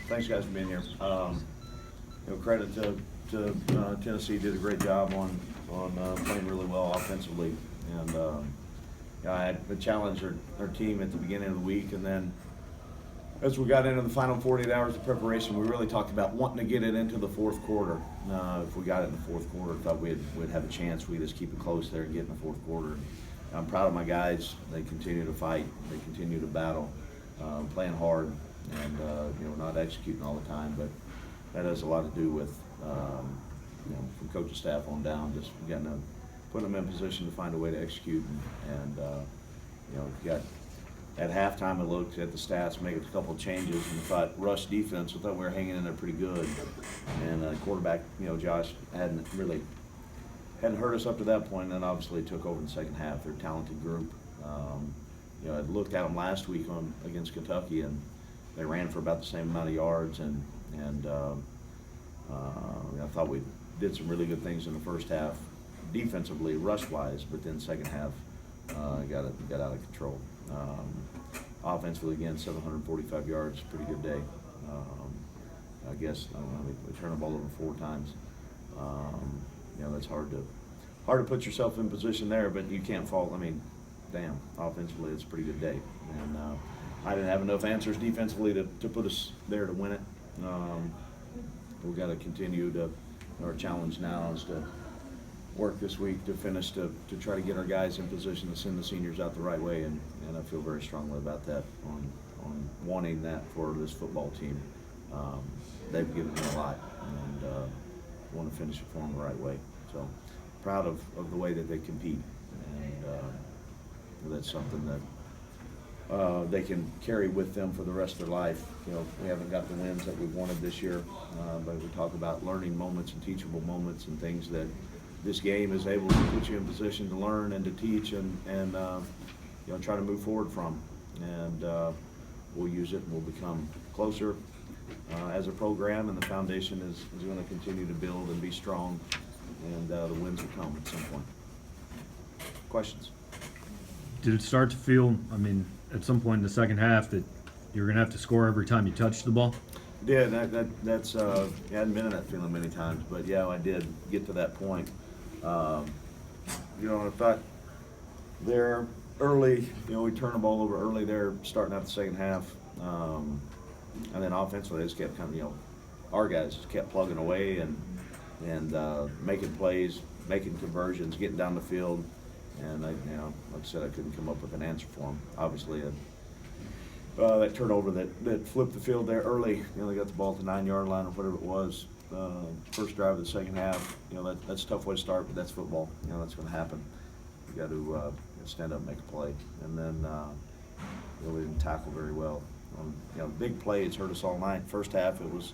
Thanks, guys, for being here. Credit to Tennessee, did a great job on playing really well offensively, and I had challenged our team at the beginning of the week, and then as we got into the final 48 hours of preparation, we really talked about wanting to get it into the fourth quarter. If we got it in the fourth quarter, thought we'd have a chance. We just keep it close there and get in the fourth quarter. I'm proud of my guys. They continue to fight. They continue to battle, playing hard, and not executing all the time. But that has a lot to do with from coaching staff on down, just getting them, putting them in position to find a way to execute. And got at halftime, I looked at the stats, made a couple of changes, and thought rush defense. I thought we were hanging in there pretty good. And quarterback, Josh hadn't hurt us up to that point, and then obviously took over in the second half. They're a talented group. I looked at them last week against Kentucky, and they ran for about the same amount of yards, and I thought we did some really good things in the first half, defensively, rush-wise, but then second half got out of control. Offensively, again, 745 yards, pretty good day. I guess we turned the ball over 4 times. That's hard to put yourself in position there, but you can't fault. Offensively, it's a pretty good day, and I didn't have enough answers defensively to put us there to win it. We've got to continue our challenge now is to work this week to finish to try to get our guys in position to send the seniors out the right way, and I feel very strongly about that on wanting that for this football team. They've given me a lot, and want to finish it for them the right way. So proud of the way that they compete, and that's something that they can carry with them for the rest of their life. We haven't got the wins that we wanted this year, but we talk about learning moments and teachable moments and things that this game is able to put you in position to learn and to teach and try to move forward from. And we'll use it and we'll become closer as a program, and the foundation is going to continue to build and be strong, and the wins will come at some point. Questions? Did it start to feel, at some point in the second half, that you're going to have to score every time you touch the ball? Yeah, that's I hadn't been in that feeling many times, but yeah, I did get to that point. I thought they're early, we turned the ball over early there, starting out the second half, and then offensively, they just kept our guys just kept plugging away and making plays, making conversions, getting down the field, and like I said, I couldn't come up with an answer for them. Obviously, that turnover that flipped the field there early, they got the ball at the 9-yard line or whatever it was. First drive of the second half, that's a tough way to start, but that's football. That's going to happen. You got to stand up and make a play, and then we didn't tackle very well. Big plays hurt us all night. First half, it was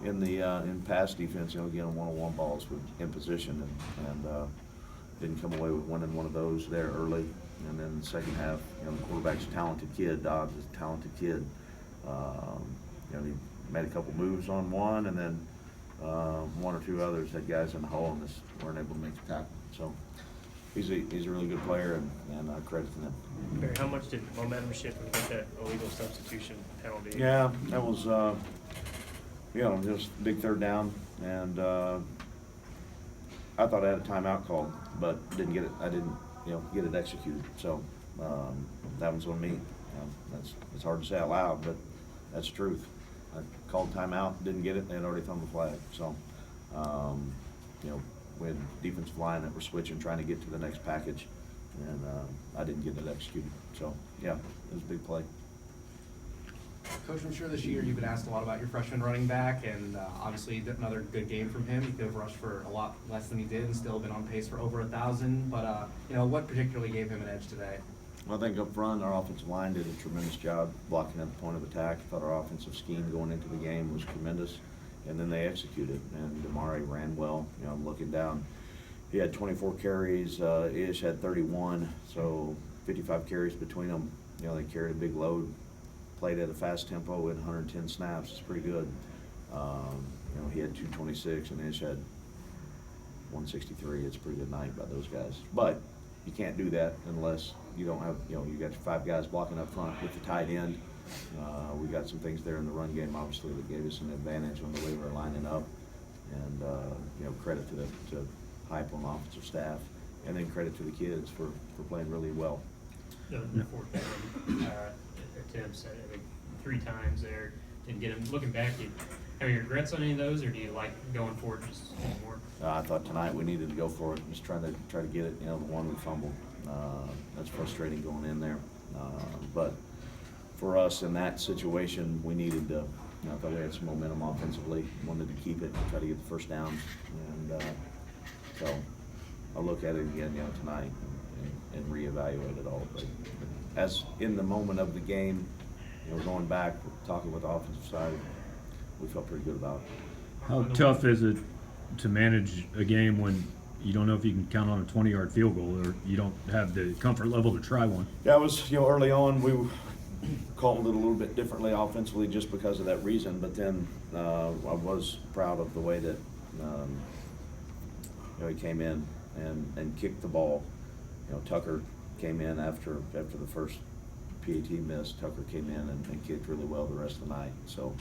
in pass defense. Again, one-on-one balls in position, and didn't come away with winning one of those there early. And then the second half, the quarterback's a talented kid. Dobbs is a talented kid. He made a couple moves on one, and then one or two others had guys in the hole and just weren't able to make the tackle. So he's a really good player, and I credit to them. Barry, how much did momentum shift when you got that illegal substitution penalty? Yeah, that was just a big third down, and I thought I had a timeout called, but didn't get it. I didn't get it executed. So that one's on me. It's hard to say out loud, but that's the truth. I called timeout, didn't get it, and they had already thrown the flag. So, we had defensive line that were switching, trying to get to the next package, and I didn't get it executed. So, yeah, it was a big play. Coach, I'm sure this year you've been asked a lot about your freshman running back, and obviously another good game from him. He could have rushed for a lot less than he did and still been on pace for over 1,000. But, what particularly gave him an edge today? Well, I think up front, our offensive line did a tremendous job blocking at the point of attack. I thought our offensive scheme going into the game was tremendous, and then they executed. And Damari ran well. I'm looking down. He had 24 carries. Ish had 31, so 55 carries between them. They carried a big load. Played at a fast tempo with 110 snaps. It's pretty good. He had 226 and Ish had 163. It's a pretty good night by those guys. But you can't do that unless you don't have, you got your 5 guys blocking up front with the tight end We got some things there in the run game, obviously, that gave us an advantage on the way we were lining up. And, credit to Hype on the offensive staff, and then credit to the kids for playing really well. The fourth down attempts, I mean, 3 times there, didn't get them. Looking back, have you regrets on any of those, or do you like going for it just more? I thought tonight we needed to go for it, just try to get it, the one we fumbled. That's frustrating going in there. But for us in that situation, we needed to, I thought we had some momentum offensively, wanted to keep it, try to get the first downs. And so I'll look at it again, tonight and reevaluate it all. But as in the moment of the game, going back, talking with the offensive side, we felt pretty good about it. How tough is it to manage a game when you don't know if you can count on a 20-yard field goal, or you don't have the comfort level to try one? Yeah, it was, early on, we called it a little bit differently offensively just because of that reason, but then I was proud of the way that he came in and kicked the ball. Tucker came in after the first PAT miss. Tucker came in and kicked really well the rest of the night. So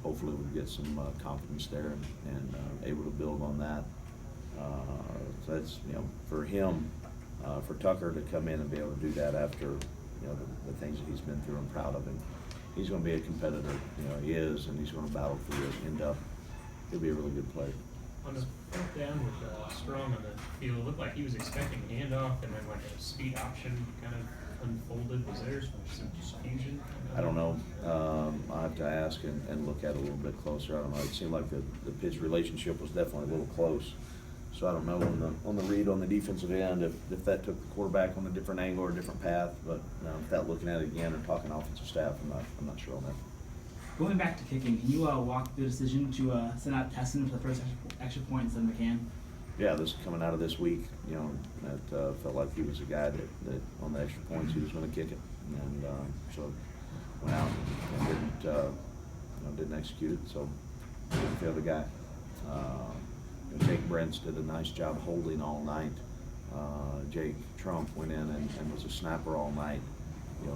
hopefully we'll get some confidence there and able to build on that. So that's, for him, for Tucker to come in and be able to do that after, the things that he's been through, I'm proud of him. He's going to be a competitor, he is, and he's going to battle for the end up. He'll be a really good player. On the fourth down with Strong on the field, it looked like he was expecting a handoff, and then like a speed option kind of unfolded. Was there some confusion? I don't know. I'll have to ask and look at it a little bit closer. I don't know. It seemed like the pitch relationship was definitely a little close. So I don't know on the read on the defensive end if that took the quarterback on a different angle or a different path. But without looking at it again or talking offensive staff, I'm not sure on that. Going back to kicking, can you walk through the decision to send out Tesson for the first extra point instead of McCann? Yeah, this is coming out of this week. That felt like he was a guy that on the extra points he was going to kick it, and so went out and didn't execute it. So didn't fail the guy. Jake Brents did a nice job holding all night. Jake Trump went in and was a snapper all night.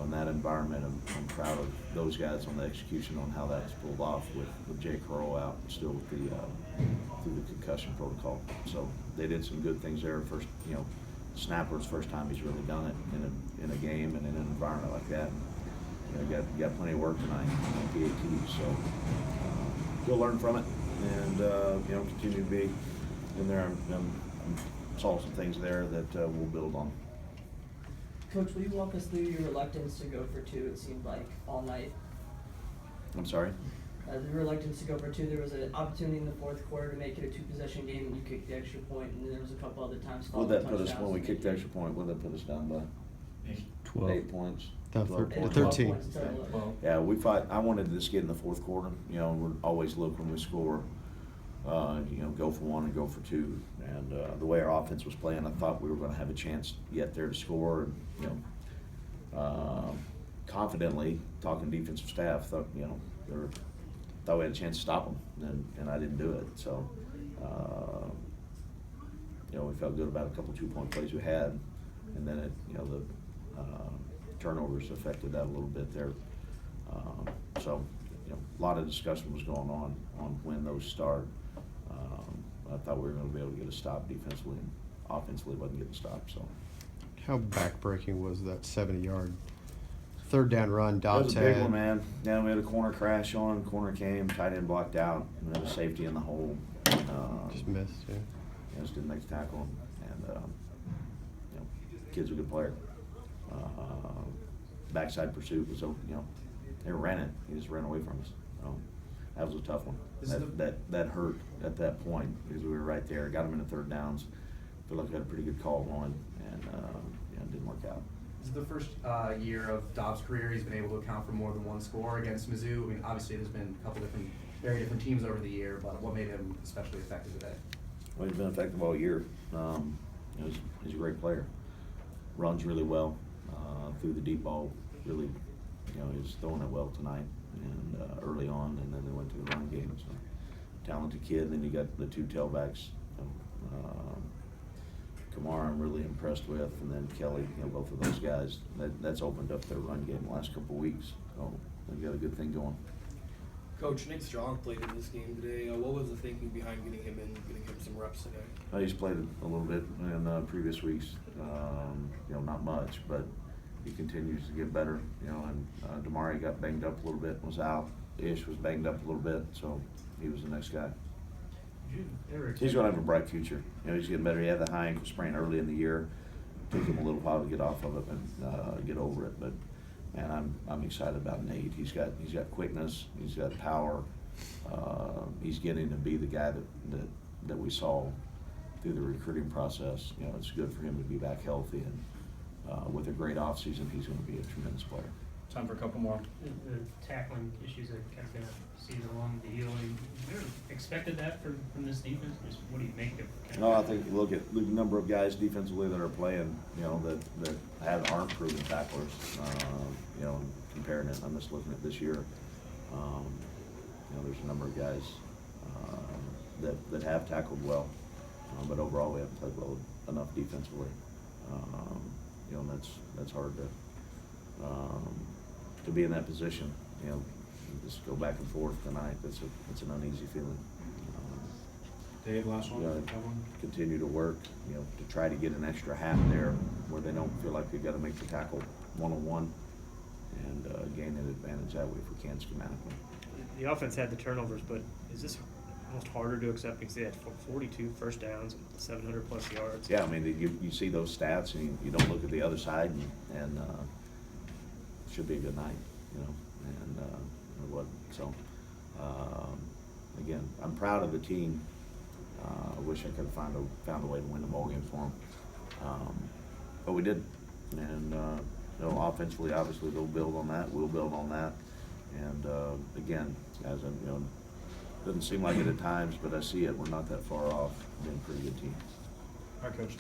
In that environment, I'm proud of those guys on the execution on how that's pulled off with Jake Crow out still with through the concussion protocol. So they did some good things there. First, snapper's first time he's really done it in a game and in an environment like that. Got plenty of work tonight on PAT, so he'll learn from it and continue to be in there. I saw some things there that we'll build on. Coach, will you walk us through your reluctance to go for 2, it seemed like, all night? I'm sorry? The reluctance to go for 2, there was an opportunity in the fourth quarter to make it a 2-possession game, and you kicked the extra point, and then there was a couple other times. What would that put us, when we kicked the extra point, what would that put us down by? 12. 8 points? No, 12 13. points. 13. Points instead of 11. Yeah, we fought. I wanted to just get in the fourth quarter. We're always look when we score, go for 1 and go for 2. And the way our offense was playing, I thought we were going to have a chance yet there to score. And, confidently talking defensive staff, thought we had a chance to stop them, and I didn't do it. So, we felt good about a couple 2-point plays we had, and then the turnovers affected that a little bit there. So, a lot of discussion was going on when those start. I thought we were going to be able to get a stop defensively, and offensively wasn't getting stopped. So, How backbreaking was that 70-yard third down run that was Dobbs a big had? one, man. Yeah, we had a corner crash on, corner came, tight end blocked out, and there was safety in the hole. Just missed, yeah. Just didn't make the tackle, and kid's a good player. Backside pursuit was, they ran it. He just ran away from us. That was a tough one. That hurt at that point because we were right there. Got him in the third downs. Feel like we had a pretty good call going, and it didn't work out. This is the first year of Dobbs' career he's been able to account for more than 1 score against Mizzou. I mean, obviously there's been a couple very different teams over the year, but what made him especially effective today? Well, he's been effective all year. He's a great player. Runs really well through the deep ball. Really, he's throwing it well tonight and early on, and then they went to the run game. So, talented kid. And then you got the 2 tailbacks. Kamara, I'm really impressed with, and then Kelly. Both of those guys. That's opened up their run game the last couple of weeks. So they've got a good thing going. Coach, Nick Strong played in this game today. What was the thinking behind getting him in, getting him some reps today? He's played a little bit in previous weeks, not much, but he continues to get better, and Damari got banged up a little bit, was out. Ish was banged up a little bit, so he was the next guy. He's gonna have a bright future. He's getting better. He had the high ankle sprain early in the year. Took him a little while to get off of it and get over it, but man, I'm excited about Nate. He's got quickness. He's got power. He's getting to be the guy that we saw through the recruiting process. It's good for him to be back healthy, and with a great offseason, he's going to be a tremendous player. Time for a couple more. The tackling issues that kind of been a season long deal. You never expected that from this defense? Just what do you make of kind of? No, I think you look at the number of guys defensively that are playing, that aren't proven tacklers. Comparing it, I'm just looking at this year. There's a number of guys that have tackled well, but overall we haven't played well enough defensively. That's hard to be in that position. Just go back and forth tonight. It's an uneasy feeling. Dave, last one. You gotta continue to work, to try to get an extra half there where they don't feel like they've got to make the tackle one-on-one and gain an advantage that way if we can schematically. The offense had the turnovers, but is this almost harder to accept because they had 42 first downs and 700 plus yards? Yeah, I mean, you see those stats and you don't look at the other side and it should be a good night, and it wasn't. So, again, I'm proud of the team. I wish I could have found a way to win the ballgame for them, but we didn't. And offensively, obviously, they'll build on that. We'll build on that. And again, as doesn't seem like it at times, but I see it. We're not that far off being a pretty good team. All right, Coach.